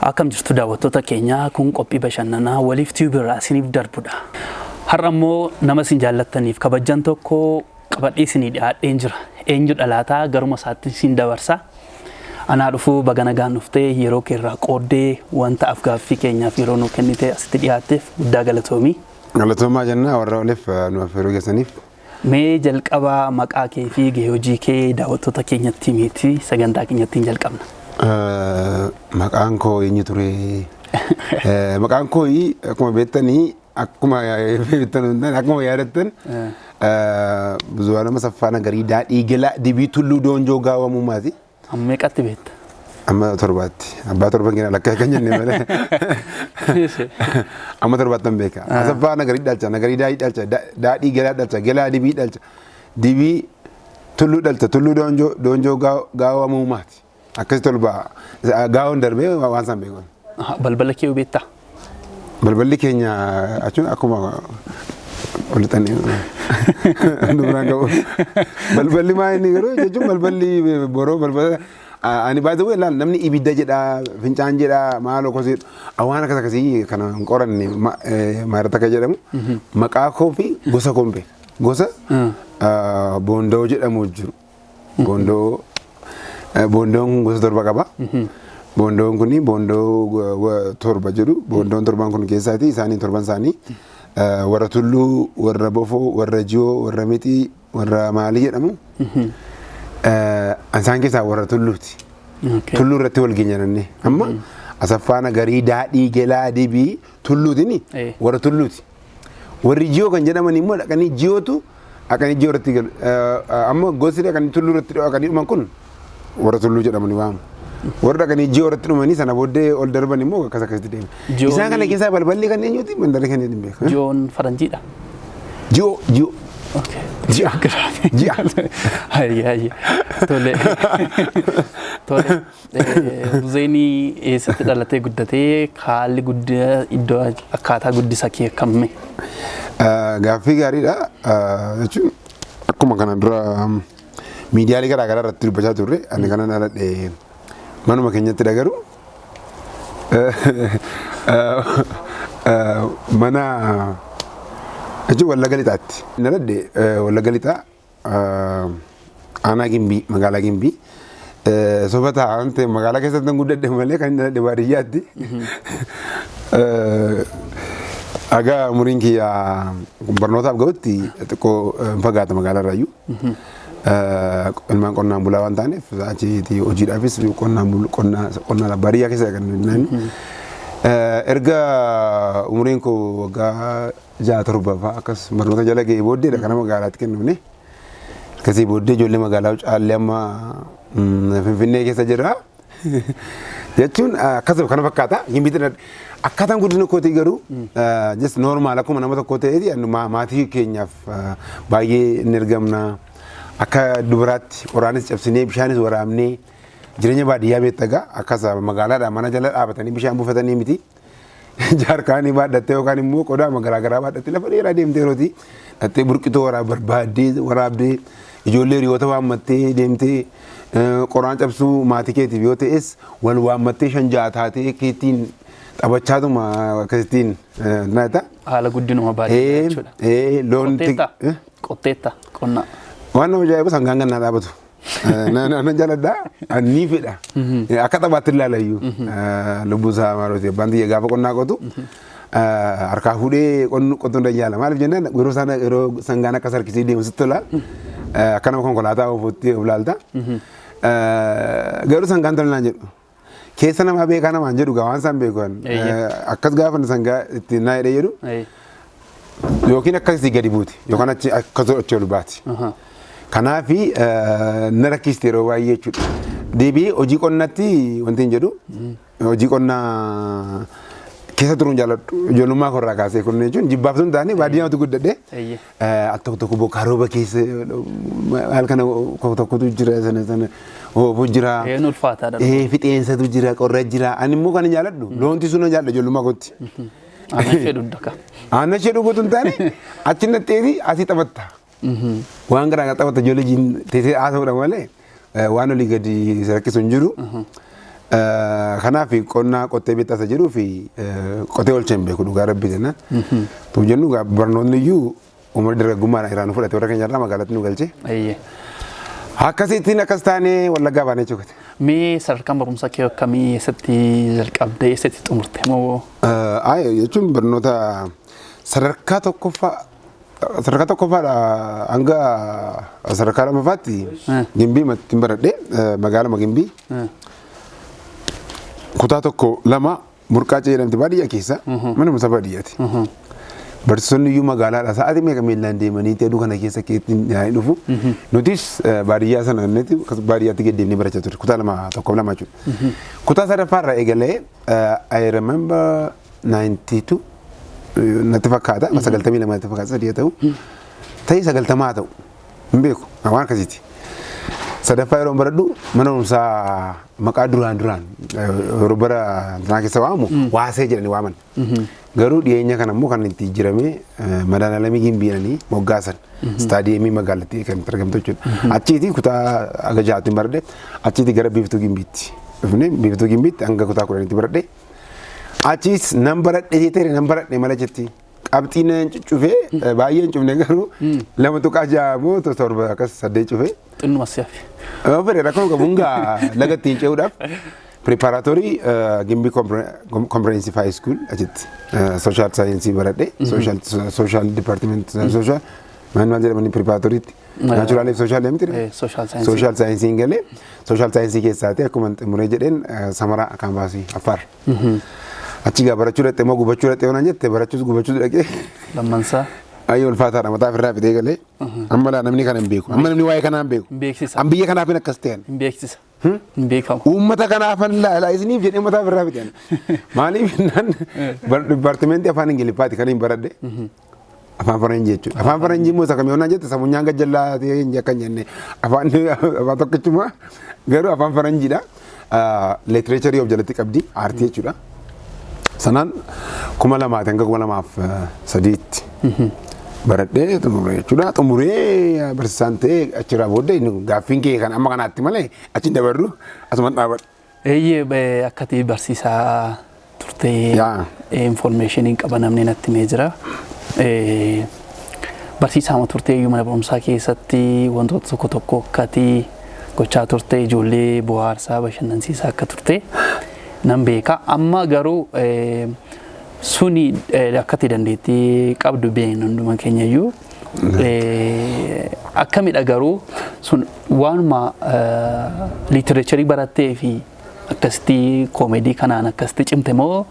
Akkam jirtu daawwattoota keenya kun qophii bashannanaa waliif tiibirraa isiniif darbudha. Har'a immoo nama isin jaallattaniif kabajjan tokko qabadhee isinii dhiyaadheen jira. Eenyu dhalaataa garuma isaatti isin dabarsa. Anaa dhufuu baga nagaan dhuftee yeroo keerraa qooddee wanta afgaaffii keenyaaf yeroo nuu kennite asitti dhiyaatteef guddaa galatoomii. Galatoomaa jenna warra oliif nu affeeruu keessaniif. Mee jalqabaa maqaa kee fi gahee hojii kee daawwattoota keenyatti himii sagantaa keenyatti jalqabna. Maqaan koo eenyu ture? Maqaan koo akkuma beektanii akkuma yaadattan Buzuwaana Masaffaa Nagarii Daadhii Gelaa Dibii Tulluu Doonjoo Gaawwamumaati. Amma meeqatti beekta? Amma torbaatti. Abbaa torban keenya lakkaa kan jenne malee. Amma torbaattan beeka. Masaffaa Nagarii dhalcha, Nagarii Daadhii dhalcha, Daadhii Gelaa dhalcha, Gelaa Dibii dhalcha, Dibii Tulluu dhalcha, Tulluu Doonjoo Gaawwamumaati. Akkas tolba gaawon darbee waan san beekon. Balbala kee beektaa? Balballi keenya achuun akkuma olitanii duraan qabu. Balballi maa inni garuu jechuun balballi boroo balbala ani baay'ee ilaal namni ibidda jedha fincaan jedha maaloo kosii waan akkasii kana hin qoranne maarata kan jedhamu maqaa koo fi gosa kombe gosa boondoo jedhamu jiru. Boondoon gosa torba qaba. Boondoon kuni boondoo torba jedhu. Boondoon torban kun keessaati isaanii torban isaanii warra tulluu, warra bofoo, warra jiyoo, warra mixii, warra maalii jedhamu. Isaan keessaa warra tulluuti. Tulluu irratti wal geenyannee amma Asaffaa Nagarii Daadhii Gelaa Dibii tulluutini warra tulluuti. Warri jiyoo kan jedhaman immoo dhaqanii jiyootu dhaqanii jiyoo irratti galu. Amma gosi dhaqanii tulluu irratti dhaqanii dhuman kun warra tulluu jedhamani waamu. Warra dhaqanii jiyoo irratti dhumanii sana booddee ol darban immoo akkas akkasitti deemu. Isaan kana keessaa balballi kan eenyuuti mandarri kan eenyuuti beeku. Jiyoon faranjiidha. Jiyoo. Ji'a. Hayya. Tole. Buzeenii eessatti dhalatee guddatee haalli guddina iddoo akkaataa guddisa kee akkamii? Gaaffii gaariidha. Jechuun akkuma kana dura miidiyaalee garaa garaa irratti dubbachaa turre ani kana dhaladhe manuma keenyatti dhagaru mana jechuun Wallagga Lixaatti. Dhaladhe Wallagga Lixaa aanaa Gimbii magaalaa Gimbii soba ta'an ta'e magaalaa keessatti guddadhe malee kan dhaladhe baadiyyaatti. Aga umuriin kiyya barnootaaf ga'utti xiqqoo hin fagaata magaalaa irraayyuu. Ilmaan qonnaan bulaa waan taaneef achitti hojiidhaafis qonnaa baadiyyaa keessa kan nani. Erga umuriin koo waggaa 6-7 fa'aa akkas barnoota jala ga'ee booddeedha kana magaalaatti kennamne. Akkasii booddee ijoollee magaalaa caallee amma Finfinnee keessa jira. Jechuun akkasuma kana fakkaata. Akkaataan guddina kootii garuu just normaal akkuma nama tokko ta'eeti maatii keenyaaf baay'ee hin ergamna. Akka dubaraatti qoraanis cabsinee bishaanis waraabnee jireenya baadiyyaa beettagaa akkasa magaalaadhaan mana jala dhaabatanii bishaan buufatanii miti. Jaarkaanii baadhattee yookaan immoo qodaa garaa garaa baadhattee lafa dheeraa deemtee rooti. Dhattee burqitoo barbaaddee waraabdee ijoollee hiriyoota waammattee deemtee qoraan cabsuu maatii keetiif yoo ta'es wal waammattee 5-6 taatee keettiin taphachaatuma akkasittiin naata. Haala guddinuma baadiyyaa jechuudha. Loon qotteetta qonnaa. Waan nama ajaa'ibu sangaan gannaa dhaabatu. Nan jaaladha. Ni fedha. Akka taphaatti ilaalayyuu. Lubbuu isaa maarooti. Abbaan xiyya gaafa qonnaa qotu harkaa fuudhee qotuun dayyaala. Maaliif jennaan yeroo sangaan akka sarkisii deemu sitti tola. Akka nama konkolaataa ofuutti of laalta. Garuu sangaan tolinaan jedhu. Keessa namaa beekaa namaan jedhu waan isaan beekan. Akkas gaafa sangaa ittiin naa hidhee jedhu. Yookiin akkasii gadi buuti. Yookaan achi ol baati. Kanaafi na rakkiste yeroo baay'ee jechuudha. Deebi'ee hojii qonnatti wanti hin jedhu hojii qonnaa keessa turuun jaalladhu. Ijoollummaa korraa kaasee kun jechuun jibbaaf sun taane baadiyyaatti guddadhe. Tokko tokko bokkaa rooba keessa haal kana tokkotu jira sana oofuu jira. Fixeensatu jira qorra jira. Ani immoo kan hin jaalladhu loonti sun hin jaalladhu ijoollummaa kootti. Aannan ishee dhugdaka. Aannan ishee dhuguutu hin taane achi natteeti asii taphatta. Waan garaa garaa taphata ijoollee teessee haasa'uudha malee waan olii gadi rakkisu hin jiru. Kanaaf qonnaa qottee bittaasa jedhuu fi qotee oolchee hin beeku dhugaa rabbi jennaan. Tuu jennu barnoonni iyyuu umurii dargaggummaadhaan irraa nu fudhate warra keenya irraa magaalatti nu galche. Akkasittiin akkas taanee Wallaggaa baanee jechuudha. Mee sadarkaan barumsa kee akkamii eessatti jalqabdee eessatti xumurte moo? Jechuun barnoota sadarkaa tokkoffaadha hanga sadarkaa lammaffaatti Gimbii ittiin baradhee magaalaa Gimbii kutaa tokko lama Burqaacee jedhamti baadiyyaa keessa mana musa baadiyyaati. Barsiisonni iyyuu magaalaadha sa'aatii meeqa miilaan deemanii aduu kana keessa keettiin yaa'anii dhufu. Nutis baadiyyaa sana baadiyyaatti gad-deemnee barachaa turre kutaa lama tokkoof lama jechuudha. Kutaa sadaffaarraa eegalee I remember 92 natti fakkaata 92 natti fakkaata sadii ta'u ta'ii 90 ta'u hin beeku waan akkasiiti. Sadaffaa yeroo baradhu mana barumsaa maqaa duraan yeroo bara kanaa keessa waamu waasee jedhanii waaman. Garuu dhiyeenya kana immoo kan itti jijjiiramee Madaalaalamii Gimbiidhanii moggaasan istaadiyeemii magaalattii kan argamtu jechuudha. Achiiti kutaa aga ja'aatti baradhe achiiti gara Biiftuu Gimbiitti dhufne Biiftuu Gimbiitti hanga kutaa 10tti baradhe. Achiis nan baradhe mala jetti. Qabxiin cufee baay'een cufne garuu lama tuqaa ja'a moo torba akkas 8 cufee. Xinnuma siyafi. Fedhe rakkoo qabu hungaa lagatti ce'uudhaaf preparatory Gimbii Comprehensive High School achitti social science baradhe social department social maal jedhamani preparatoriitti natural life social lemtire social science galee social science keessaati akkuma xumuree jedheen Samara Kaambaasii Affaar. Achi gaa barachuu dhaqxe moo gubachuu dhaqxe waan jette barachuus gubachuu dhaqee lammansaa ayyoo ulfaataadha mataa ofirraa fidee galee amma laa namni kana hin beeku amma namni waa'ee kanaa hin beeku an biyya kanaaf hin akkas ta'an hin beeksisa hin beekamu uummata kanaaf laa isiniif jedhee mataa ofirraa fidan maaliif jennaan dipaartimentii afaan ingiliffaati kan hin baradhe afaan faranjii jechuudha afaan faranjii immoo isa kamii onaan jette samunyaan gajjallaa ta'ee hin jakkan jenne afaan tokkichuma garuu afaan faranjiidha literature of jalatti qabdi aartii jechuudha sanaan 2000 hanga 2003tti baradhee xumuree jechuudha xumuree barsiisaan ta'ee achirraa booddee gaaffiin kee kan amma kanaatti malee achi dabarru asuma dhaabadha. Eeyyee akkati barsiisaa turtee information qaba namni natti mee jira. Barsiisaa turtee iyyuu mana barumsaa keessatti wantoota tokko akkati gochaa turtee ijoollee bohaarsaa bashannansiisaa akka turte nan beeka amma garuu suni akkati dandeettii qabdu beeknu hundumaa keenya iyyuu akkamidha garuu sun waanuma literature barattee fi akkasitti koomedii kanaan akkasitti cimte moo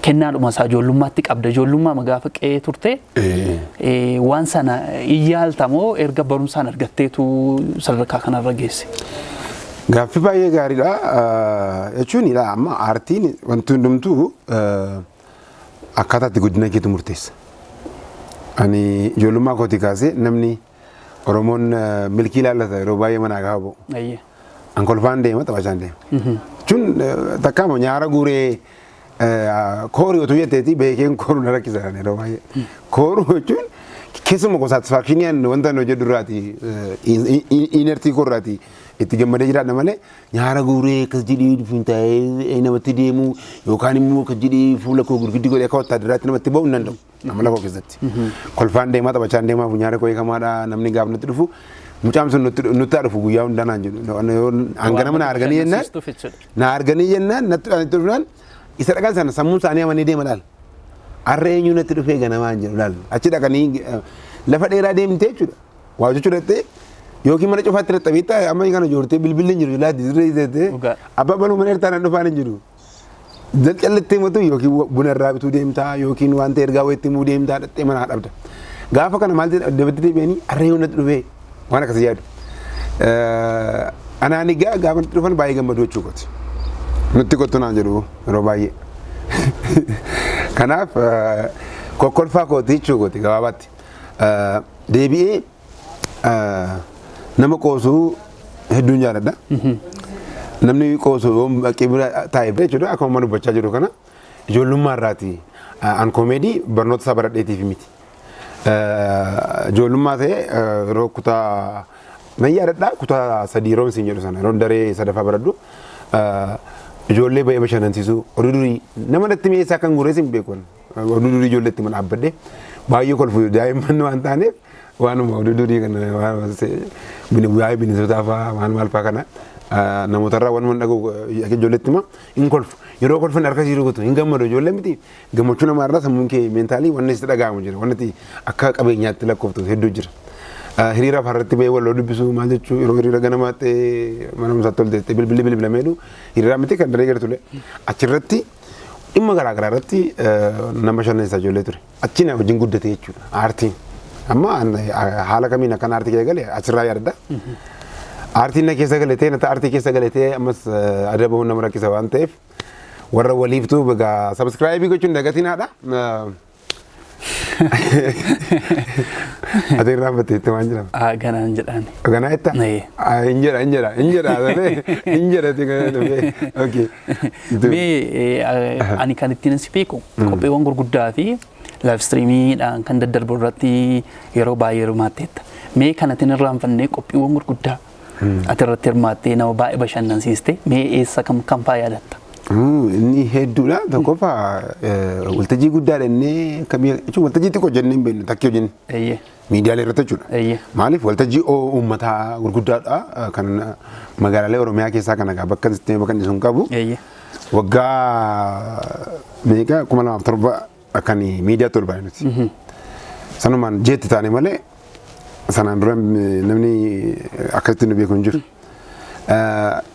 kennaadhuma isaa ijoollummaatti qabda ijoollummaa gaafa qe'ee turte waan sana iyyaalta moo erga barumsaan argatteetu sadarkaa kanarra geesse. Gaaffii baay'ee gaariidha jechuun amma aartiin wanti hundumtuu akkaataa itti guddina keetu murteessa. Ani ijoollummaa kootii kaasee namni Oromoon milkii ilaallata yeroo baay'ee manaa gaafa ba'u. An kolfaan deema taphachaan deema. Jechuun takka immoo nyaara guuree koorii otoo jetteeti beekeen kooruu na rakkisa yeroo baay'ee. Kooruu jechuun keessumaa satisfaakshiniyaan wanta nu hojjedhu irraati inertii koorraati itti gammadee jiraadha malee nyaara guuree akkas jedhee dhufuun taa'ee namatti deemu yookaan immoo akkas jedhee fuula koo gurguddi godhee akka wattaadaraatti namatti ba'uu hin danda'u nama lafa keessatti. Kolfaan deemaa taphachaan deemaa nyaara koo eekamaadha namni gaaf nutti dhufu mucaan sun nutti dhufu guyyaa hundaa naan jedhu hanga nama na arganii jennaan natti dhufnaan isa dhaqan sana sammuun isaanii amanee deema laal. Har'a eenyu natti dhufee ganamaan jedhu laal achi dhaqanii lafa dheeraa deemtee jechuudha waa hojjechuu dhattee yookiin mana cufaatti dhaxxabeetta amma kana joortee bilbilli hin jiru laatti dirree iseettee abbaa baluu mana ertaan dhufaan hin jiru. Jalcallattee matu yookiin buna irraa bituu deemtaa yookiin wanta ergaa wayitti himuu deemtaa dhattee manaa dhabda. Gaafa kana maal dabatti deebi'anii har'a eenyu natti dhufee waan akkasii yaadu. Anaan egaa gaafa natti dhufan baay'ee gammadu jechuu kooti. Nutti kottu naan jedhu yeroo baay'ee. Kanaaf kokkolfaa kooti jechuu kooti gabaabaatti. Deebi'ee nama qoosuu hedduun jaalladha. Namni qoosuu qibira taa'ee jechuudha akkuma mana dubbachaa jiru kana ijoollummaa irraati an koomedii barnoota isaa baradheetiif miti. Ijoollummaa ta'ee yeroo kutaa nan yaadadha kutaa 3 yeroo isin jedhu sana yeroo daree sadaffaa baradhu ijoollee ba'ee bashannansiisuu oduu durii nama natti mi'eessaa kan gurees hin beekun oduu durii ijoolleetti mana dhaabbadde baay'ee kolfu daa'imman waan taaneef waanuma oduu durii kana waa'ee bineensotaa fa'aa waan maal fa'aa kana namootarraa waan dhaga'u ijoolleetti ma hin kolfu yeroo kolfan harka siiruu gotu hin gammadu ijoollee miti gammachuu namaarraa sammuun kee meentaalii waan itti dhaga'amu jira waan itti akka qabeenyaatti lakkooftu hedduu jira. Hiriiraaf harratti ba'ee wal dubbisuu maal jechuu yeroo hiriira ganamaatti mana musaatti ol deettee bilbilameedhu hiriiraa miti kan daree gartule achirratti dhimma garaa garaa irratti nama bashannansiisaa ijoollee ture achi na wajjin guddate jechuudha aartiin amma haala kamiin akkan aartii keessa galee achirraa yaadadha aartiin na keessa galetee nata aartii keessa galetee ammas adabahuun nama rakkisa waan ta'eef warra waliiftuu egaa sabskraayibii gochuun dagatinaadha. Ati irraa batteetti waan jedhamu. Ganaan jedhaan. Ganaa jetta? Okay. Ani kan ittiin si beeku qopheewwan gurguddaa fi live streamiidhaan kan daddarbu irratti yeroo baay'ee hirmaatteetta. Mee kanatti irraanfannee qopheewwan gurguddaa ati irratti hirmaattee nama baay'ee bashannansiiste mee eessa kam fa'aa yaadatta? Inni hedduudha tokkoffaa waltajjii guddaadha inni jechuun waltajjii xiqqoo jennee hin beeknu takkii hojjenne miidiyaalee irratti jechuudha. Maaliif waltajjii uummataa gurguddaadha kan magaalaalee Oromiyaa keessaa kan bakka inni sun qabu waggaa meeqa 2007 kan miidiyaatti ol baay'ee nuti. Sanumaan jeetti taane malee sanaan dura namni akkasitti nu beeku hin jiru.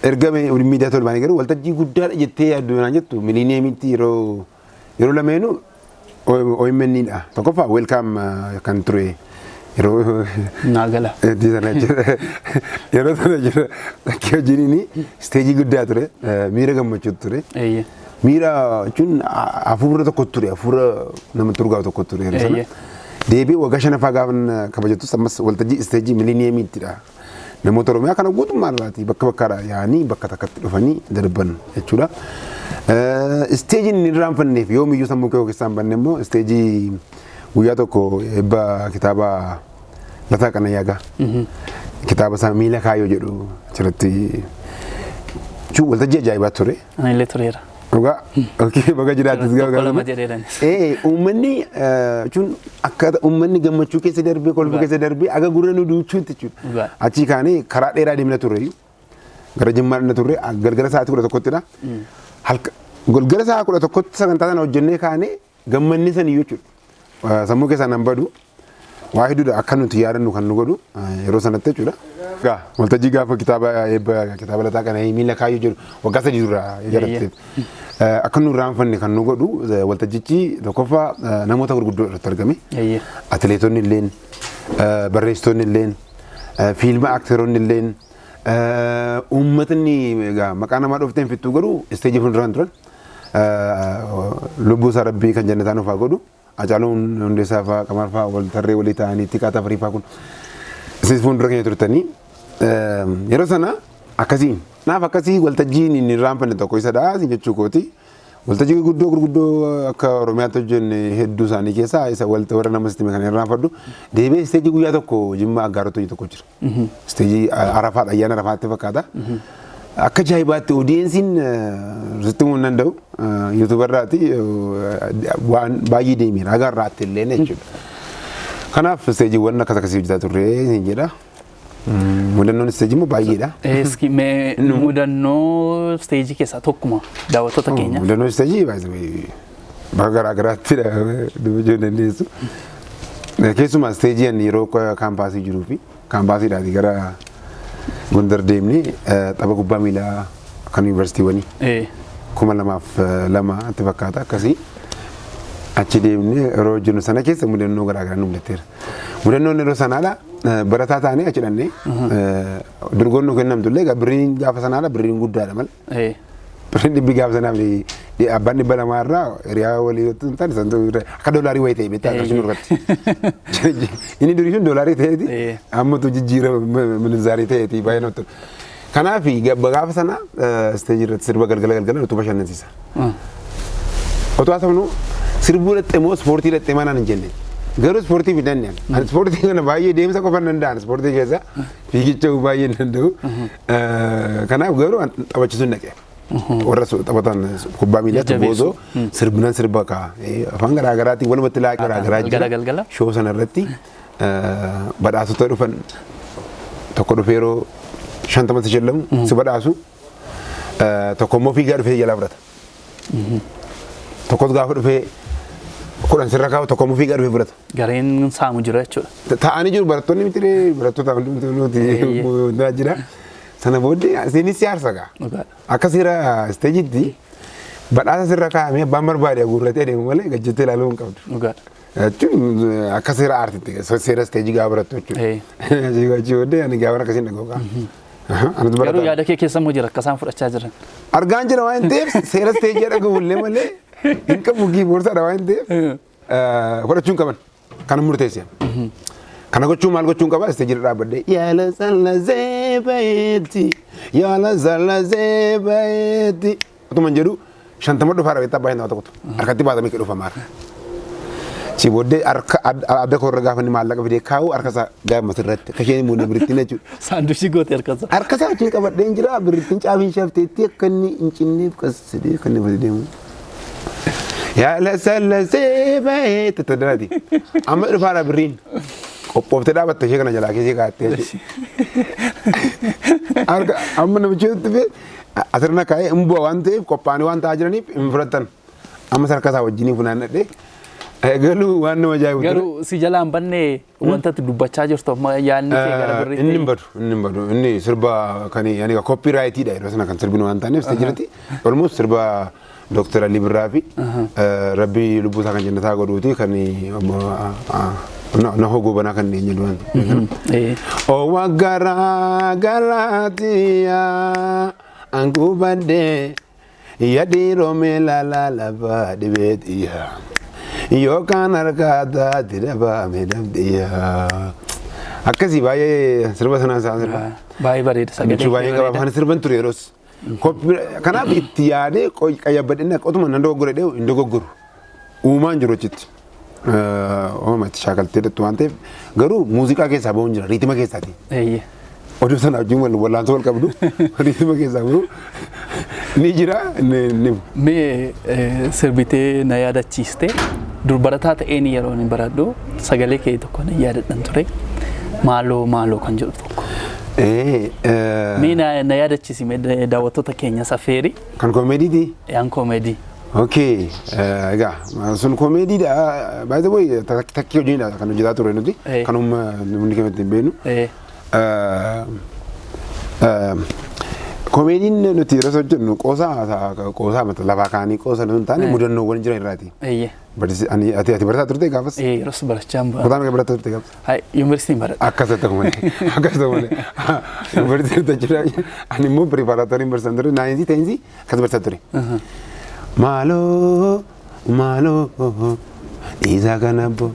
Erga miidiyaa tolbaan garuu waltajjii guddaadha jettee yaaddu naan jettu miliineemitti yeroo lameenuu OMN'dha. Tokkoffaa welkaam kan ture yeroo naagala yeroo sana jira takkii hojiin isteejii guddaa ture miira gammachuu ture. Miira jechuun hafuura tokko ture hafuura namatti urgaa'u tokko ture yeroo sana. Deebii waggaa shanaffaa gaafa kabajattus ammas waltajjii isteejii miliineemittidha. Namoota Oromiyaa kana guutummaa irraati bakka bakkaadha yaa'anii bakka takkatti dhufanii darban jechuudha. Isteejiin inni irraanfanneef yoomiyyuu sammuu kee keessaan banne immoo isteejii guyyaa tokko eebba kitaaba Lataa Qanayyaaqaa kitaaba isaa miila kaayyoo jedhu achirratti waltajjii ajaa'ibaa ture. Ani illee tureera. Dhugaa bakka jiraattis uummanni jechuun akkaataa uummanni gammachuu keessa darbee kolfa keessa darbee aga gurra nu duuchuutti jechuudha. Achii kaanee karaa dheeraa deemna turre gara Jimmaa dhufna turre galgala sa'aatii 11ttidha. Galgala sa'aa 11tti sagantaa sana hojjennee kaanee gammanni sanii jechuudha. Sammuu keessaa nan badu waa hedduudha akka nuti yaadannu kan nu godhu yeroo sanatti jechuudha. Waltajjii gaafa kitaaba Lataa Qanayyaa miila kaayyoo jedhu waggaa 3 dura jedhamte. Akka nu irraanfanne kan nu godhu waltajjichi tokkoffaa namoota gurguddoo irratti argame. Atileetonni illeen barreessitoonni illeen fiilma akteeronni illeen uummatni maqaa namaa dhofteen fittuu godhu isteejii fuulduraan turan lubbuu isaa rabbii kan jannataan ufaa godhu Hacaaluun Hundeessaa fa'aa Qamar fa'aa wal tarree walii ta'anii Xiqqaa Tafarii fa'aa kun isin fuuldura keenya turtanii yeroo sana akkasii naaf akkasii waltajjiin inni irraanfanne tokko isa dhaa jechuu kooti. Waltajjii gurguddoo akka Oromiyaatti hojjenne hedduu isaanii keessaa isa warra nama sistime kan irraanfadhu deebee isteejii guyyaa tokko Jimmaa Aggaarotti tokko jira. Isteejii Arafaadha ayyaana Arafaatti fakkaata. Akka ajaa'ibaatti odeessiin sitti himuu hin danda'u yuutuubarraati waan baay'ee deemeera agarraatti illee jechuudha. Kanaaf isteejiiwwan akkasii hojjetaa turre hin jedha. Mudannoon isteejii immoo baay'eedha. Eeski mee mudannoo isteejii keessaa tokkuma daawwattoota keenya. Mudannoo isteejii bakka garaa garaatti dubbachuu dandeessu. Keessumaa isteejiin yeroo kaampaasii jiruu fi kaampaasiidhaati gara Gondar deemnee tapha kubbaa miilaa kan yuunivarsiitiiwwanii 2002 itti fakkaata akkasii. Achi deemnee yeroo hojjennu sana keessa mudannoo garaa garaa nu mudateera. Mudannoon yeroo sanaadha barataa taanee achi dhannee dorgoon nu kennamtu illee birriin gaafa sanaadha birriin guddaadha malee. Birriin dhibbi gaafa sanaaf abbaan 200 irraa hiriyaa walii yoo ta'an akka doolaarii wayii ta'e beektaa qarshii nurratti. Inni durii sun doolaarii ta'eeti ammatu jijjiirama minzaarii ta'eeti baay'ee namatti tolu. Kanaaf gaafa sana isteejii irratti sirba galgala utuu bashannansiisa. Otoo haasofnu sirbuu dhatte moo ispoortii dhatte manaan hin jenne. Garuu ispoortii fi danda'an. Ani ispoortii kana baay'ee deemsa qofa hin danda'an ispoortii keessa fiigicha baay'ee hin danda'u. Kanaaf garuu taphachisuun dhaqe. warra taphatan kubbaa miilaatti boosoo sirbinan sirba kaa afaan garaagaraatiin walumatti laa garagaraa jira shoo sana irratti badhaasota dhufan tokko dhufee yeroo 50 shallamu si badhaasu tokko immoo fiigaa dhufee jalaa fudhata tokkos gaafa dhufee kudhan sirra kaa'u tokko immoo fiigaa dhufee fudhata. Gareen saamu jira jechuudha. Taa'anii jiru barattoonni miti barattoota hundi jira. Sana booddee isinis siyaasa gaa. Akka seera isteejiitti badhaasa sirra kaa'amee abbaan barbaade guurratee deemu malee gajjettee ilaaluu hin qabdu. Jechuun akka seera aartiitti seera isteejii gaafa barattu jechuudha. Achii booddee ani gaafa akkasiin dhagoo qaama. Garuu yaada kee keessa immoo jira akka isaan fudhachaa jiran. Argaan jira waan ta'eef seera isteejii dhaga'ullee malee hin qabu kiiboorsaadha waan ta'eef fudhachuun qaban kana murteesse. Kana gochuun maal gochuun qaba isteejii dhaabbadhee yaala salazee bayeetti yaala salazee bayeetti otuma jedhu 50 dhufaa rabeetta baay'ee nama tokkotu harkatti baatamee dhufa maara. Si booddee harka adda korra gaafa inni maallaqa fidee kaa'u harka isaa gaafa masirratti akka isheen immoo birrittiin jechuudha. Saandushii goote harka isaa. Harka isaa achiin qabadheen jira birrittiin caabiin shafteetti akka inni hin cinneef qasidee akka inni fadi deemu. Yaala salazee bayeetti taddaati amma dhufaadha birriin. Qophooftee dhaabatte ishee kana jalaa keessee kaa'attee jechuudha. Amma namichi dhufe asirra kaa'ee hin bu'a waan ta'eef qophaa'anii waan ta'aa jiraniif hin fudhatan. Amma harka isaa wajjin funaannadhee galuu waan nama ajaa'ibu. Garuu si jalaan bannee wanta dubbachaa jirtu amma yaadni kee gara birrii. Inni hin badu inni sirba kan yani koopiraayitiidha yeroo sana kan sirbinu waan taaneef isteejirratti olmoos sirba Dr. Ali Birraa fi Rabbi lubbuu isaa kan jannataa godhuuti kan na hogo bana kan ni nyeluan o wagara garatia angku bande ya di romela la ba de betia yo kan arkada tidak ba medam dia akasi baye serba sana sana baye bare sagade baye ga ba serban tureros kana bitiyade ko kayabadina ko tuma nando gore de indogoguru uman jirochit mati shakaltee dhattu waan ta'eef garuu muuziqaa keessaa bahuun jira riitima keessaati. Oduu sana wajjin wal'aansoo wal qabdu riitima keessaa bahu ni jira. Mee sirbitee na yaadachiiste dur barataa ta'een yeroo inni baradhu sagalee kee tokko na yaadadhan ture maaloo kan jedhu tokko. Mee na yaadachiisi daawwattoota keenya safeeri. Kan koomeediiti? Yaan koomeedii. Okay, sun komedi da by the way takki hojii da kan hojjetaa ture nuti kanuma namni keenya beenu komediin nuti yeroo hojjennu qoosaa mata lafaa kaanii qoosa nuti taane mudannoo wal jiran irraati. Ani ati barataa turte gaafas? Yeroo barataa jamba. Kutaan mee barataa turte gaafas? Hai university barat. Akkasatti malee university jira ani immoo preparaatorii barsan ture naayinsi teensi akkas barsaa ture. Malo isa kanabbo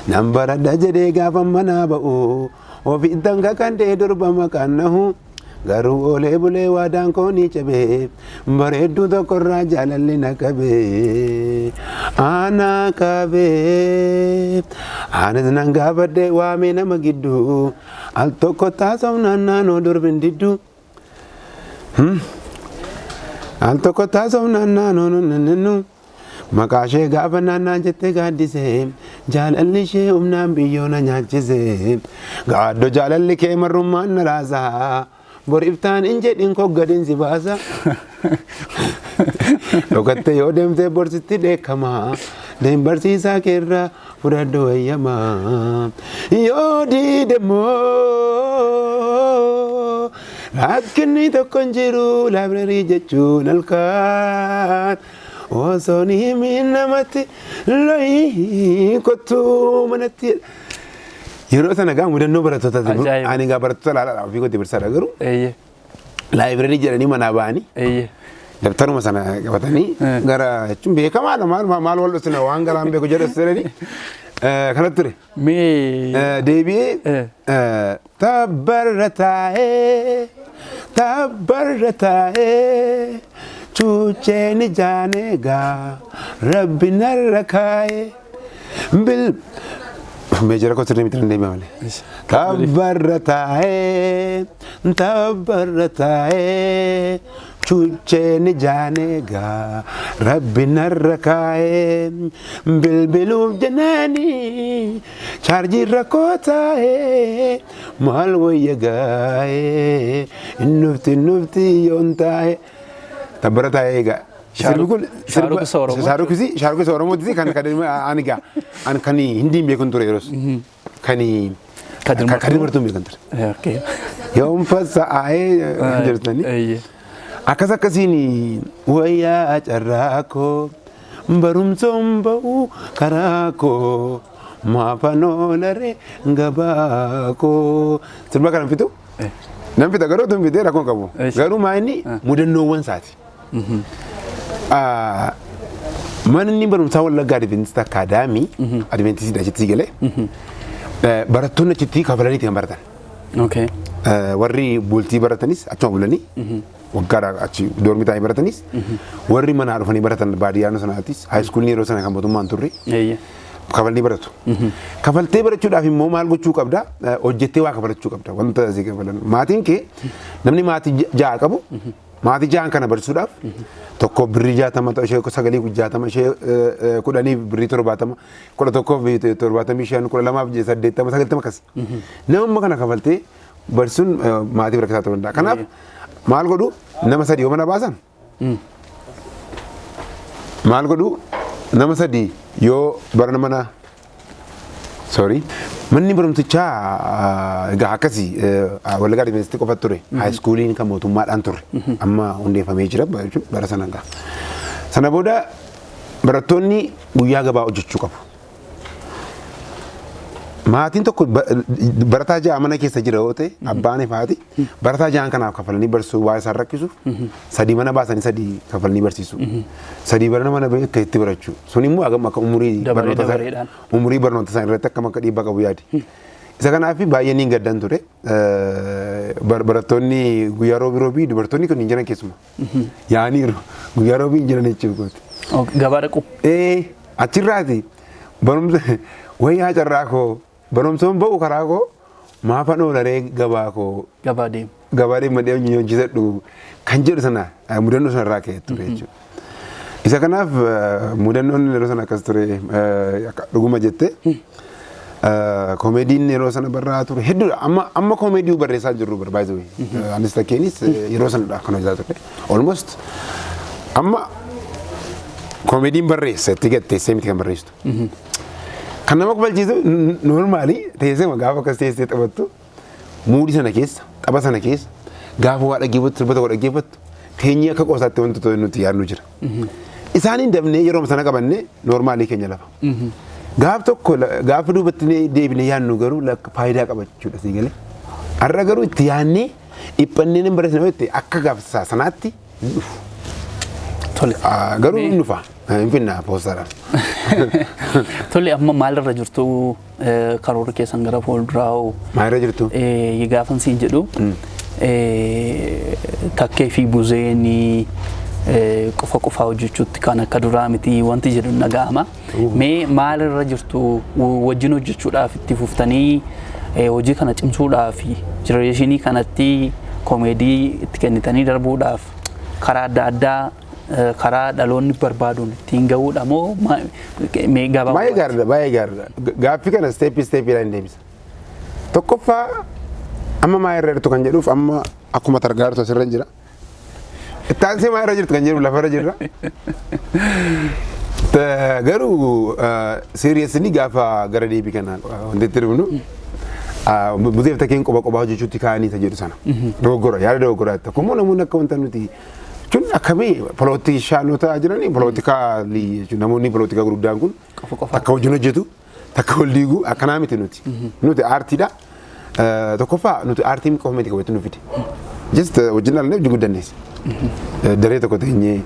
nambara dajade gaafa mana ba'u ofi danga kan ta'e durba maqannahu garuu olee bulee waadaan koonii cabee bareedduu tokkorraa jaalalli na qabee ana qabee anis nan gaafadhe waamee nama gidduu al tokko taasofnaan naannoo durbin didduu. Al tokko taasofnaan naannoo maqaa ishee gaafa naannaan jettee gaaddisee jaalalli ishee humnaan biyyoona nyaachise gaaddo jaalalli kee marrummaan na raasaa boriftaan hin jedhin koggadin si baasa dhokatte yoo deemtee borsitti dheekkamaa deem barsiisaa keerraa fudhadhu wayyamaa yoo diidemmoo rakkinni tokko hin jiru laabireerii jechuun halkaan osoo ni himin namatti loyii kottuu manatti yeroo sana gaa mudannoo barattoota ani gaa barattoota laalaadha ofii kotti barsaadha garuu laabireerii jedhanii manaa ba'anii dabtaruma sana qabatanii gara jechuun beekamaadha maal wal dhosina waan garaan beeku jedhu siranii kanatti ture. Deebi'ee tabbarra taa'ee cuucheeni jaaneegaa rabbi narra kaa'ee meejara koo sirrii miti dandeenye malee. Tabbarra taa'ee chucheen jaane gaa rabbi narra kaa'ee bilbiluuf jennaani chaarjii rakkoo taa'ee maal wayya gaa'ee nufti yoon taa'ee tabbarra taa'ee gaa. Shaarukisi Oromooti kan aniga an kan hindi beekun ture yeros kan martuu beekun ture yoom fassa'ee jirtanii akkasiin wayyaa carraakoo barumsoon ba'uu karaakoo maafanoolaree gabaakoo sirba kana fitu nan fita garuu tun fitee rakkoon qabu garuu maayinni mudannoowwan isaati. Manni barumsaa Wallaggaa Adventistii Akaadaamii Adventistii achitti galee barattoonni achitti kafalaniiti kan baratan. Warri bultii baratanis achuma bulanii waggaadhaa achi doormii taa'ee baratanis warri manaa dhufanii baratan baadiyyaa sanaatis haayiskuulii yeroo sana kan mootummaan turre kafalanii baratu. Kafaltee barachuudhaaf immoo maal gochuu qabda hojjettee waa kafalachuu qabda wanta asii kafalan maatiin kee namni maatii ja'a qabu. Maatii ja'an kana barsiisuudhaaf tokko birrii 60 ishee 960 ishee 10 birrii 70 11 75 12 80 90 akkas nama kana kafaltee barsiisuun maatii rakkisaa ta'uu danda'a. Kanaaf maal godhu nama sadii yoo mana baasan maal godhu nama sadii yoo barana mana manni barumsichaa egaa akkasii Wallaggaa Adventistii qofa ture haayiskuuliin kan mootummaadhaan ture amma hundeeffamee jira bara sana gaa sana booda barattoonni guyyaa gabaa hojjechuu qabu. Maatiin tokko barataa ja'a mana keessa jira yoo ta'e abbaan ifaati barataa ja'an kanaaf kafalanii barsiisuu waa isaan rakkisuuf sadii mana baasanii sadii kafalanii barsiisu sadii barana mana akka itti barachuu sun immoo akka umurii barnoota isaa irratti akkam akka dhiibbaa qabu yaadi. Isa kanaaf baay'ee niin gaddan ture barattoonni guyyaa roobii dubartoonni kun hin jiran keessuma yaaniiru guyyaa roobii hin jiran jechuudha. Gabaa dhaqu. Achirraati barumsa wayyaa carraa koo barumsoon ba'u karaa koo maafan oolaree gabaa koo gabaa deemu. Gabaa deemu deemu hojjetadhu kan jedhu sana mudannoo sana irraa ka'e ture jechuudha. Isa kanaaf mudannoon yeroo sana akkas ture dhuguma jette koomediin yeroo sana barraa ture hedduudha amma koomedii barreessaa jirru barbaadu anis takkeenis yeroo sanadha kan hojjetaa ture almost amma koomediin barreessa itti gatteessee miti kan barreessitu. Kan nama kufalchiisu normaali teessee gaafa akkas teessee taphattu muudii sana keessa tapha sana keessa gaafa waa dhaggeeffattu sirba tokko dhaggeeffattu teenyee akka qoosaatti wantoota nuti yaadnu jira. Isaaniin dabnee yeroo sana qabanne normaalii keenya lafa. Gaaf tokko gaafa duubatti deebinee yaadnu garuu faayidaa qabachuudha sii galee. Har'a garuu itti yaadnee dhiphannee hin barreessine yoo ta'e akka gaafa sanaatti hin dhufu. Garuu hin dhufa. Infinna poostara. Tole amma maalirra jirtu karoora keessan gara fuulduraa maalirra jirtu? Gaafan siin jedhu takkee fi buzeenii qofa hojjechuutti kan akka duraa miti wanti jedhu naga'ama. Mee maalirra jirtu wajjin hojjechuudhaaf itti fuftanii hojii kana cimsuudhaaf jireeshinii kanatti koomedii itti kennitanii darbuudhaaf karaa adda addaa karaa dhaloonni barbaaduun ittiin ga'uudha moo gabaa? Baay'ee gaariidha. Gaaffii kana steepiidhaan deemsa. Tokkoffaa amma maa irra jirtu kan jedhuuf amma akkuma targaa jirtu asirra jira. Itti aansee maa irra jirtu kan jedhu lafarra jirra. Garuu seeriyeesni gaafa gara deebii kana wanti itti dhufnu muzeef takkeen qoba hojjechuutti kaa'anii jedhu sana. Dogoggora yaada dogoggoraa tokkommoo namoonni akka wanta nuti Kun akkamii politiishaanota jiranii politiikaalii jechuun namoonni politiikaa gurguddaan kun akka wajjin hojjetu takka wal diigu akkanaa miti nuti. Nuti aartiidha. Tokkoffaa nuti aartiin qofa miti qabatee nu fide. Just wajjin dhaalanii wajjin guddannees. Daree tokko teenyee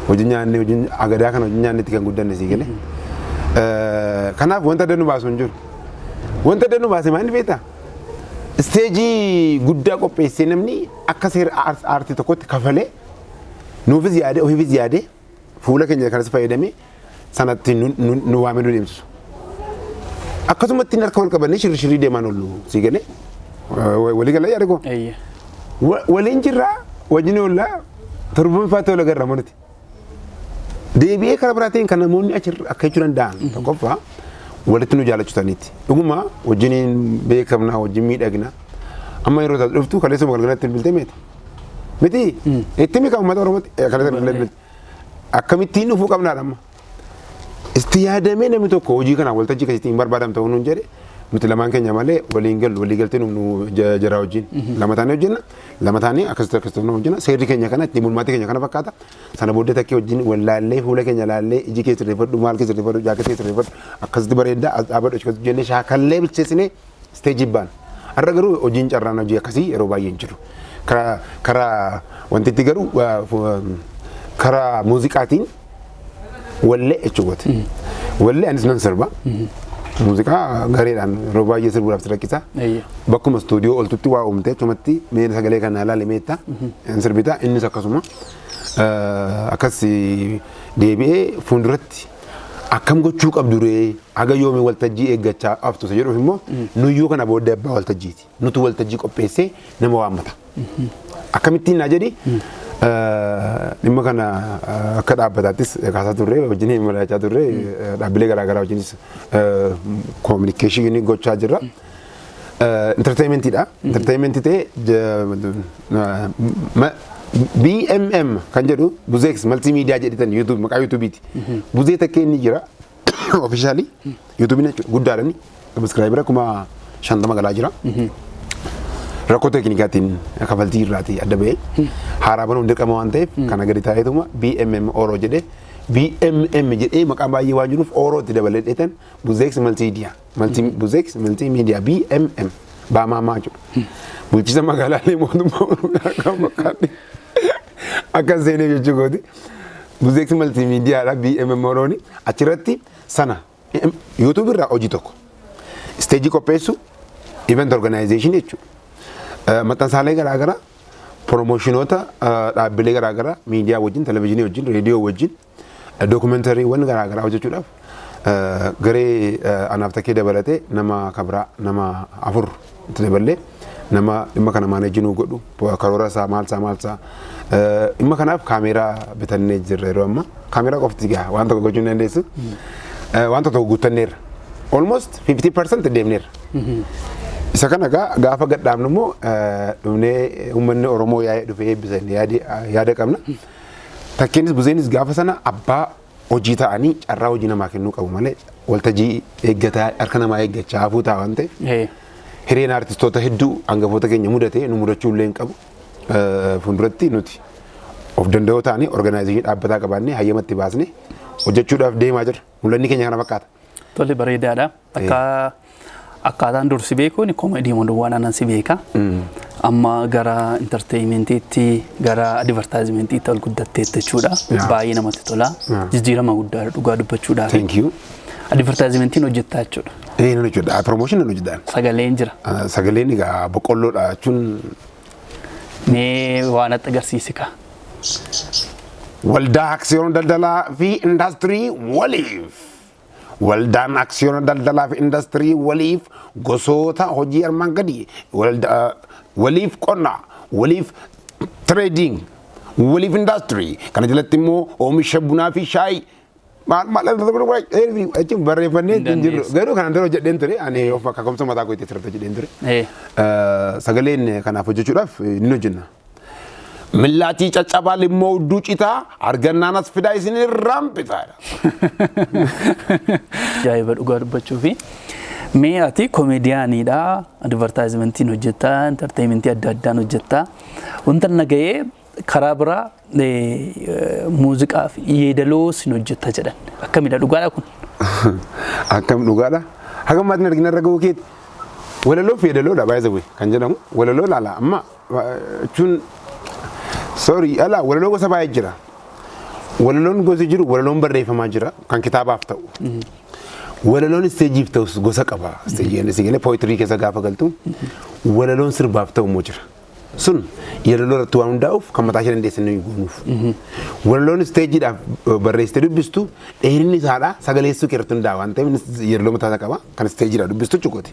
wajjin nyaannee wajjin agadaa kana wajjin nyaannetti kan guddannees galee. Kanaaf wanta dannu baasu hin jiru. Wanta dannu baase maal beektaa? Isteejii guddaa qopheessee namni akka seera aartii tokkotti kafalee nuufis yaade ofiifis yaade fuula keenya kanas fayyadamee sanatti nu waamee nu deemsisu. akkasumatti harka wal qabannee shirrii deemaan oolu si galee walii galee yaada koo waliin jirraa wajjin oollaa torban faatti wal agarra manuti deebi'ee karaa biraatiin kan namoonni achirra akka jechuu danda'an tokkoffaa walitti nu jaalachutaniiti dhuguma wajjiniin beekamnaa wajjin miidhagna amma yeroo taatu dhuftu kaleessuma galgalatti bilbiltee miti itti mika uummata oromootti kaleessa bilbiltee akkamittiin dhufuu qabnaadha amma isti yaadamee namni tokko hojii kana waltajjii keessatti hin barbaadam ta'uu nuun jedhe nuti lamaan keenya malee waliin galu walii galtee nu jara wajjin lama taanee hojjenna lama taanee akkasitti nu hojjenna seerri keenya kana itti bulmaatii keenya kana fakkaata sana booddee takkee wajjin wallaallee fuula keenya laallee iji keessa reeffadhu maal keessa reeffadhu jaaketa keessa reeffadhu akkasitti bareeddaa dhaabadhu akkasitti jennee shaakallee bilcheessinee isteejii baan har'a garuu hojiin carraan hojii akkasii yeroo baay'ee hin jiru karaa wanti itti garuu karaa muuziqaatiin wallee jechuudha wallee anis nan sirba muuziqaa gareedhaan yeroo baay'ee sirbuudhaaf si rakkisa bakkuma istuudiyoo oltutti waa uumtee achumatti mee sagalee kana ilaali meetta sirbita innis akkasuma akkas deebi'ee fuulduratti akkam gochuu qabdu ree haga yoomii waltajjii eeggachaa aftu isa jedhuuf immoo nuyyuu kana booddee abbaa waltajjiiti nutu waltajjii qopheessee nama waammata akkamittiin naa jedhi dhimma kana akka dhaabbataattis kaasaa turre wajjin mari'achaa turre dhaabbilee garaagaraa wajjinis koominikeeshinii gochaa jirra. Entertainmentiidha. Entertainmentii ta'e BMM kan jedhu Buzeex Multimedia jedhitan YouTube maqaa YouTubeiti. Buzee takkee inni jira officially YouTubein guddaadhaan subscriber kuma 50 galaa jira. Rakkoo teeknikaatiin kafaltii irraati adda ba'ee haaraa banuun dirqama waan ta'eef kana gadi taa'eetuma BMM Oro jedhee BMM jedhee maqaa baay'ee waan jiruuf Oro itti dabalee dheetan Buzeex Buzeex Multimedia BMM baamaamaa jedhu bulchiisa magaalaalee mootummaa kan fakkaate akka seenee jechuu gooti Buzeex Multimediaadha BMM Orooni achirratti sana YouTube irraa hojii tokko isteejii qopheessu event organization jechuudha. Maxxansaalee garaagaraa promoshinoota dhaabbilee garaagaraa miidiyaa wajjin televezyiinii wajjin reediyoo wajjin dookumentariiwwan garaagaraa hojjechuudhaaf garee anaaf takkee dabalatee nama kabraa nama afur itti daballee nama dhimma kana maaneejinuu godhu karoora isaa maalsaa dhimma kanaaf kaameeraa bitannee jirra yeroo ammaa kaameeraa qofti gaa waan tokko gochuu hin dandeessu waan tokko guuttanneerra almost 50% deemneerra. Isa kana gaafa gadhaabnu immoo dhumnee uummanni Oromoo yaa'ee dhufee eebbisan yaada qabna. Takkeenis Buzeenis gaafa sana abbaa hojii ta'anii carraa hojii namaa kennuu qabu malee waltajjii eeggataa harka namaa eeggachaa hafuu ta'a waan ta'eef hireen artistoota hedduu hangafoota keenya mudate nu mudachuu illee hin qabu. Fuulduratti nuti of danda'oo ta'anii organization dhaabbataa qabaannee hayyamatti baasnee hojjechuudhaaf deemaa jirra. Mul'anni keenya kana fakkaata. Tole bareedaadha. Akkaataan dursi beekuun koomedii moduwwaan anan si beeka. Amma gara entertainmentiitti gara advertisementiitti ol guddatteetti jechuudha. Baay'ee namatti tola. Jijjiirama guddaa dhugaa dubbachuudhaaf. Thank you. Advertisementiin hojjettaa jechuudha. Nan hojjedha. Promotion nan hojjedha. Sagaleen jira. Sagaleen egaa boqqolloodha jechuun. Mee waan itti agarsiisi ka. Waldaa Aksiyoona Daldalaa fi Indaastirii waliif. Waldaan Aksiyoona Daldalaa fi Indaastirii waliif gosoota hojii armaan gadii waliif qonna waliif trading waliif indaastirii kana jalatti immoo oomisha bunaa fi shaayii maal barreeffannee jiru garuu kana dura jedheen ture ani of akka komsa mataa koo itti sirriitti jedheen ture sagaleen kanaaf hojjechuudhaaf ni hojjenna. Millaatii caccabaa limmoo hudduu citaa argannaanas fidaa isin rampitaadha. Ajaa'iba dhugaa dubbachuu fi mee ati koomediyaaniidha advertisementiin hojjettaa entertainmentii adda addaan hojjettaa wanta nagahee karaa biraa muuziqaa fi yeedaloo sin hojjetta jedhan akkamidha dhugaadha kun? Akkam dhugaadha? Hagam maatiin argina irra gahuu keeti walaloo fi yeedaloodha baay'ee kan jedhamu walaloo laala amma jechuun sorry ala walaloo gosa baay'ee jira. Walaloon gosa jiru walaloon barreeffamaa jira kan kitaabaaf ta'u. Walaloon isteejiif ta'us gosa qaba. Isteejiin poetrii keessa gaafa galtu walaloon sirbaaf ta'u immoo jira. sun yeedaloo irratti waan hundaa'uuf kan mataa ishee dandeessan nuyi goonuuf. Walaloon isteejiidhaaf barreessitee dubbistu dheerinni isaadha sagaleessuu irratti hundaa'a waan ta'eef yeedaloo mataa isaa qaba kan isteejiidhaaf dubbistu cuquuti.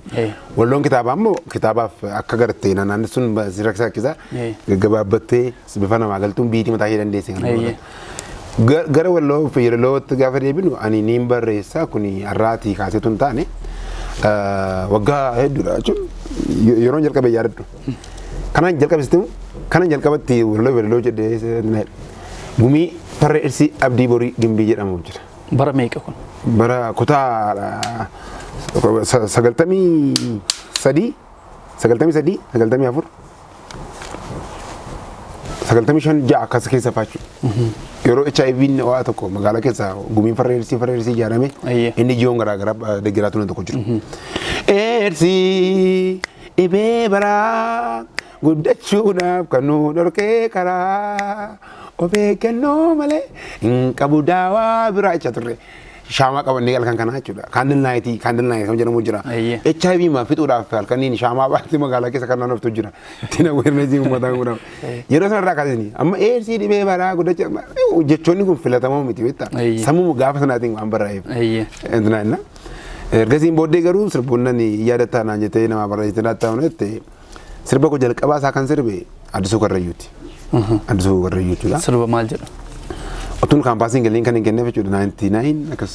Walaloon kitaabaa immoo kitaabaaf akka gartee naanni sun rakkisaa gaggabaabbattee bifa namaa galtuun biitii mataa ishee dandeesse. Gara waloo yeedalootti gaafa deebinu ani niin barreessaa kun har'aatii kaaseetu hin taane waggaa hedduudha jechuun yeroon jalqabe yaadadhu. Kanan jalqabsiistu kanan jalqabatti waloo jedhee gumii farra irsii abdii borii gimbii jedhamu jira. Bara meeqa kun? Bara kutaa 93 94 95 ja'a akkas keessa faachu. Yeroo HIV waa tokko magaalaa keessa gumiin farra irsii ijaarame inni jiyoon garaagaraa deggiraatu nan tokko jiru. Irsii dhibee baraa guddachuudhaaf kan nu dhorkee karaa of eeggannoo malee hin qabu daawaa biraa jecha turre. Shaamaa qabannee halkan kanaa jechuudha. Kaandil naayitii kan jedhamu jira. HIV maa fixuudhaaf halkaniin shaamaa baatee magaalaa keessa kan naannoftu jira. Ittiin aweerneesii uummataan godhama. Yeroo sanarraa kaasanii amma eersii dhibee baraa guddacha jechoonni kun filatamoo miti beektaa. Sammuu gaafa sanaatiin waan barraa'eef. Intina ergasiin booddee garuu sirboonni yaadataa naan jettee nama barreessitee laattaa honeette sirba ko jalqabaa isaa kan sirbe Addisuu Karrayyuuti. Addisuu Karrayyuu jechuudha. Sirba maal jedha? Otun kampaasiin galiin kan hin kenneef jechuudha 99 akkas.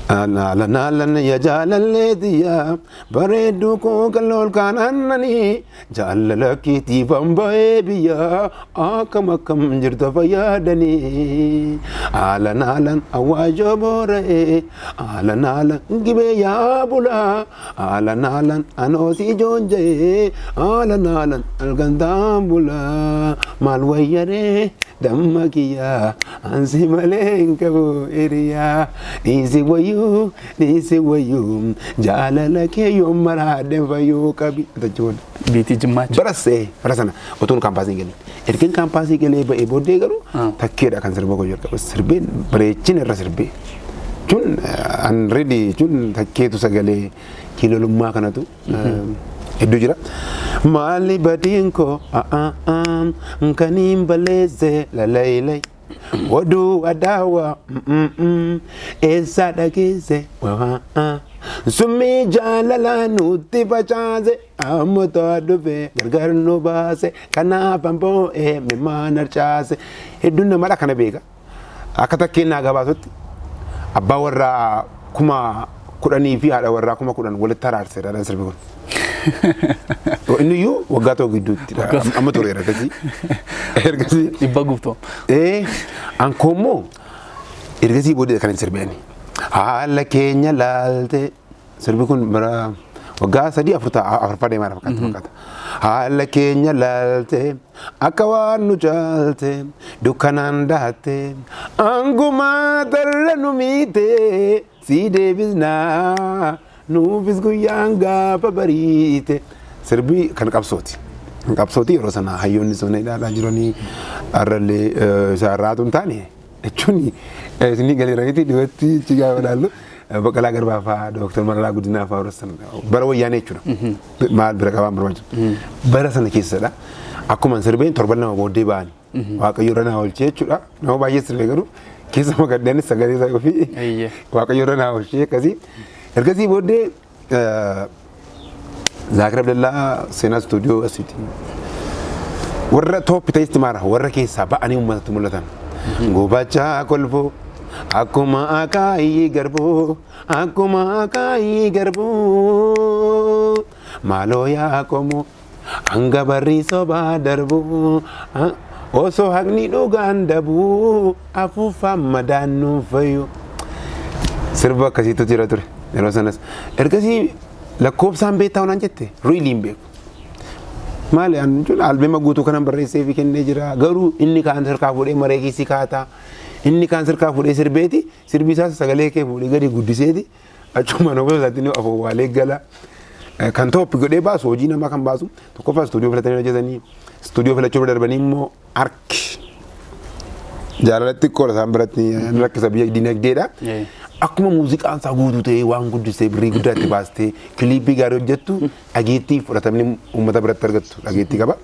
Naalan ya jaalalleetiya bareedduu koo kallool kaanannanii jaalala keetiif hamba'ee biyya akkam akkam jirta fayyaadanii. Naalan awwaajoo boora'ee naalan gibee yaa bulaa naalan anoosii joonja'ee naalan algantaan bulaa maal wayyaree damma kiyyaa ansi malee hin qabu hiriyaa dhiisi wayyuu jaalala kee yoo maraadhe fayyuu qabi. Biitii jimmaatti. Barassee bara sana otuun kaampaasii galee. Ergin kaampaasii galee ba'ee booddee garuu takkeedha kan sirba koo jalqabe. Sirbeen bareechina irra sirbee. Jun anreedi jun takkeetu sagalee kiilolummaa kanatu hedduu jira. Maali badiin koo kaniin balleesse lalaylay. Wadu adawa esa dhageesse summi jaalala nutti facaaze ammoota dhufe gargar nu baase kanaaf amboo'ee mimaan harcaase. Hedduun namadha kana beeka. Akka takkeen naa gabaasutti abbaa warraa 10,000 fi haadha warraa 10,000 walitti araarse dhaadhaan sirbi kun. Inni iyyuu waggaa tokko gidduutti amma tureera akkasii. Ergasii dhibba guutuu. Ankoommoo ergasii booddee kan hin sirbeeni. Haala keenya laalte sirbi kun bara waggaa 3-4 deemaa fakkaata. Haala keenya laalte akka waan nu caalte dukkanaan daatte angumaa tarra nu miite si deebisnaa nuufis guyyaan gaafa bariite. Sirbi kan qabsooti. Qabsooti yeroo sana hayyoonni sun ilaalaa jiranii arrallee isaarraatu hin taane jechuun isin galeeraniiti dhiyootti cigaa ilaallu Baqqalaa Garbaa fa'aa Dooktar Mararaa Guddinaa fa'aa warra bara wayyaanee jechuudha. Maal bira qabaan barbaachisu. Bara sana keessadha. Akkuma sirbeen torban lama booddee ba'an Waaqayyo irra naa oolchee jechuudha. Nama baay'ee sirbee garuu keessa magaddaanis sagalee isaa ofii Waaqayyo irra naa oolchee akkasii. Ergasii booddee Zaakir Abdallaa seenaa stuudiyoo asitti warra tooppi ta'etti maara warra keessaa ba'anii uummatatti mul'atan. Goobachaa kolfoo akkuma akaayii garbuu akkuma akaayii garbuu maaloo yaa qomoo hanga barrii sobaa darbuu osoo haqni dhugaan dabuu afuufaan madaannuun fayyu. Sirba akkasiitu jira ture yeroo sanas. Ergasii lakkoofsaan beektaa onaan jette riiliin beeku. Maali albeema guutuu kanan barreessee fi kennee jira garuu inni kaan sirkaa fuudhee maree keessi kaataa inni kaan sirkaa fuudhee sirbeeti sirbi isaas sagalee kee fuudhee gadi guddiseeti achuma nama isaatti afoowaalee gala kan tooppi godhee baasu hojii namaa kan baasu tokkoffaa istuudiyoo filatanii hojjetanii istuudiyoo filachuu darbanii immoo harki jaalalatti qola isaan biratti rakkisa biyya dinagdeedha. akkuma muuziqaan isaa guutuu ta'ee waan guddisee birrii guddaa itti baastee kiliippii gaarii hojjettu dhageettii fudhatamni uummata biratti argattu dhageettii qaba.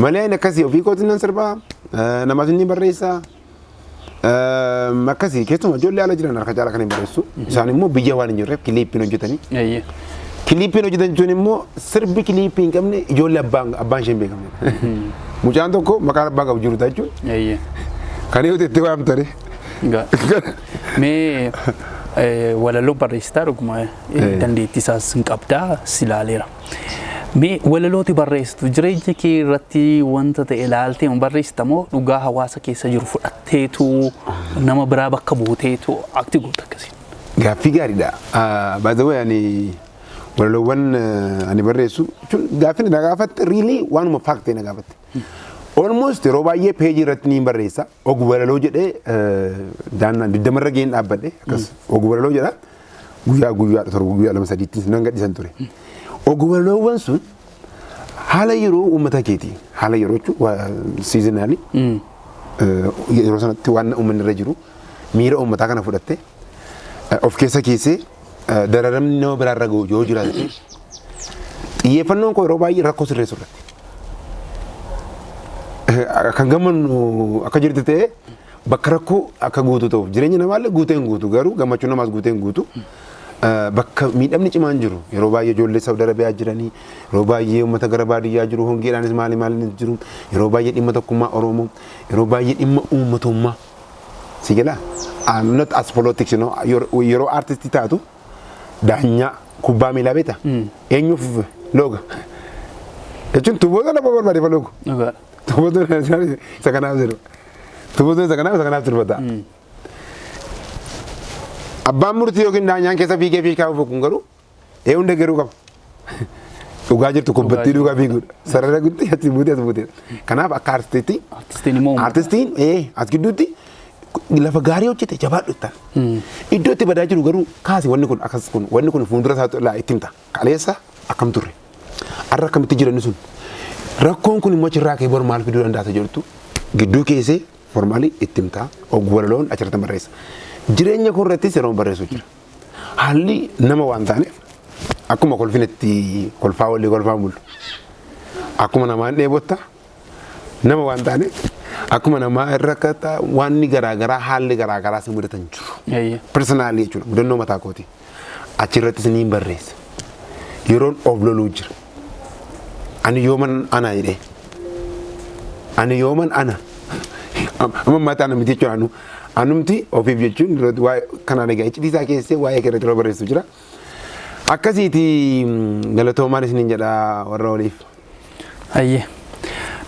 Malee ani akkasii ofii kootiin nan sirbaa namaaf inni barreessaa akkasii keessumaa ijoollee ala jiran harka caalaa kan hin barreessu isaan immoo biyya waan hin jirreef kiliippiin hojjetanii. Kiliippiin hojjetan jechuun immoo sirbi kiliippii hin qabne ijoollee abbaan ishee hin beekamne. Mucaan tokko maqaan abbaa qabu jiru jechuun kan yoo itti waamtare. Mee walaloo barreessitaa dhuguma dandeettii isaas hin qabdaa silaaleera. Mee walalooti barreessitu jireenya kee irratti wanta ta'e ilaaltee barreessita moo dhugaa hawaasa keessa jiru fudhatteetu nama biraa bakka buuteetu akti goota akkasii? Gaaffii gaariidha. By the way ani walaloowwan ani barreessu gaaffii na gaafatte really waanuma faakte na gaafatte. Almost yeroo baay'ee peejii irratti ni barreessa. Ogu walaloo jedhee daannaan digdamarra ga'een dhaabbadhe akkas ogu walaloo jedha guyyaa lama sadiitti nan gadhiisan ture. Ogu walaloowwan sun haala yeroo uummata keetii haala yeroo jechuun seasonally yeroo sanatti waan uummanni irra jiru miira uummataa kana fudhatte of keessa keessee dararamni nama biraarra ga'u yoo jiraate xiyyeeffannoon koo yeroo baay'ee rakkoo sirreessu irratti. Kan gammannu akka jirti ta'e bakka rakkoo akka guutuu ta'uuf jireenya namaallee guuteen guutu garuu gammachuun namaas guuteen guutu bakka miidhamni cimaan jiru yeroo baay'ee ijoollee Saudi Arabiyaa jiranii yeroo baay'ee uummata gara baadiyyaa jiru hongeedhaanis maaliin jiru yeroo baay'ee dhimma tokkummaa Oromoo yeroo baay'ee dhimma uummatummaa si gala I'm not as politics you know yeroo artistii taatu daanyaa kubbaa miilaa beeta eenyuuf looga jechuun tuboota lafa barbaade fa loogu. Tubutu isa kanaaf jiru. Tubutu isa kanaaf turbata. Abbaan murtii yookiin daanyaan keessa fiigee fiigaa ofu kun garuu hunda garuu qaba. Dhugaa jirtu kubbattii dhugaa fiiguudha. Sarara guddee ati buutee. Kanaaf akka artistiin as gidduutti lafa gaarii hojjete jabaadhu. Iddoo itti badaa jiru garuu kaasi wanni kun akkas kun wanni kun fuuldura isaa itti himta. Kaleessa akkam turre. Har'a akkamitti jiran sun. Rakkoon kun immoo cirraa kee bor maal fiduu danda'a jirtu gidduu keessee formaalii itti himtaa ogu walaloon achirratti barreessa. Jireenya koo irrattis yeroo barreessu jira. Haalli nama waan taaneef akkuma kolfinetti kolfaa walii kolfaa mulu. Akkuma namaan dheebotta nama waan taaneef akkuma namaa irra kata waanni garaagaraa haalli garaagaraa si mudatan jiru. Personaalii jechuudha mudannoo mataa kooti. Achirrattis ni barreessa. Yeroon of loluu jira. Ani yooman ana jedhee ani yooman ana amma mataa namni jechuun anumti ofiif jechuun kanaan egaa icciitii keessee waa'ee keerratti yeroo barreessu jira. Akkasiiti galatoomaan isiniin jedha warra waliif. Ayyee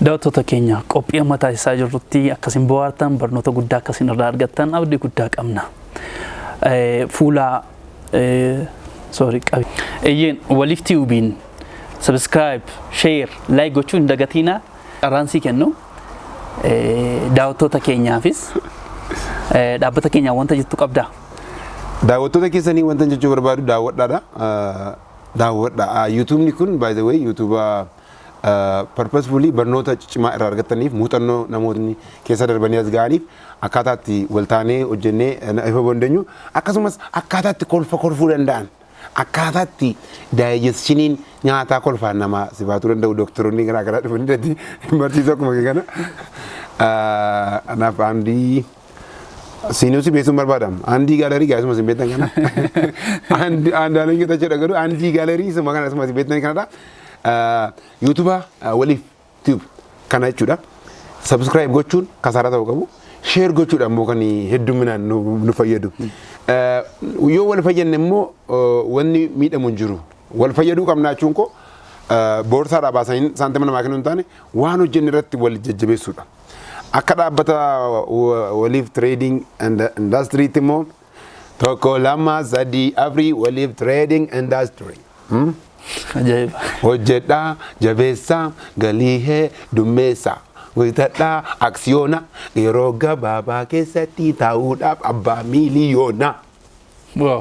daawwattoota keenya qophii mataa isaa jirrutti akkasiin bohaartan barnoota guddaa akkasiin irraa argattan abdii guddaa qabna. Fuula qabi. Eeyyeen waliif tiubiin subscribe, share, like gochuun dagatina qaraansii kennu daawwattoota keenyaafis dhaabbata keenya wanta jettu qabda. Daawwattoota keessanii wanta jechuu barbaadu daawwadhaadha. Daawwadha. YouTube kun by the way YouTube purposefully barnoota cimaa irraa argataniif muuxannoo namootni keessa darbanii as ga'aniif akkaataatti waltaanee hojjennee ifa boondeenyu akkasumas akkaataatti kolfuu danda'an. Akkaataatti daayijestiniin nyaataa kolfaan namaa sifaatuu danda'u doktoroonni garaa garaa dhufanii barsiisuu akkuma kana. Anaaf Andii siinuusi beeksisuun barbaadama. Andii gaalarii gaasuma sin beektan kana. Andaaleen yoo ta'e garuu Andii gaalarii isuma kana asuma sin beektan kanadha. YouTube waliif tube kana jechuudha. Subscribe gochuun kasaaraa ta'uu qabu. Share gochuudha immoo kan hedduminaan nu fayyadu. Yoo wal fayyadne immoo wanni miidhamu jiru. Wal fayyaduu qabna jechuun koo boorsaadhaa baasanii saantima namaa kennu hin taane waan hojjenne irratti wal jajjabeessuudha. Akka dhaabbata waliif trading and industry immoo tokko lama sadii afrii waliif trading industry. Hojjedhaa jabeessaa galiihee dummeessaa. Witadhaa aksiyoona yeroo gabaabaa keessatti taa'uudhaaf abbaa miiliyoona.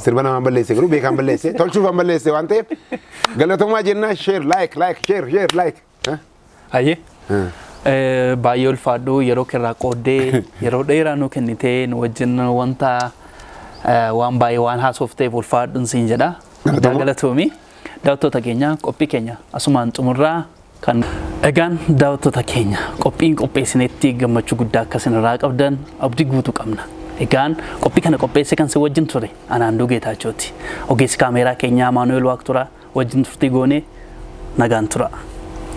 Sirba namaan balleesse garuu beekaan balleesse tolchuuf balleesse waan ta'eef galatoomaa jennaa share like. Ayyee baay'ee ulfaadhu yeroo kirraa qooddee yeroo dheeraa nu kennitee nu wajjin wanta waan baay'ee waan haasofteef ulfaadhuun siin jedha. Galatoomii daawwattoota keenya qophii keenya asumaan xumurraa kan egaan daawwattoota keenya qophiin qopheessinetti gammachuu guddaa akkasirraa qabdan abdii guutuu qabna. Egaan qophii kana qopheesse kan si wajjin ture Anaandoo Geetaachooti. Ogeessi kaameeraa keenyaa Maanuweel Waaqturaa wajjin turtii goonee nagaan tura.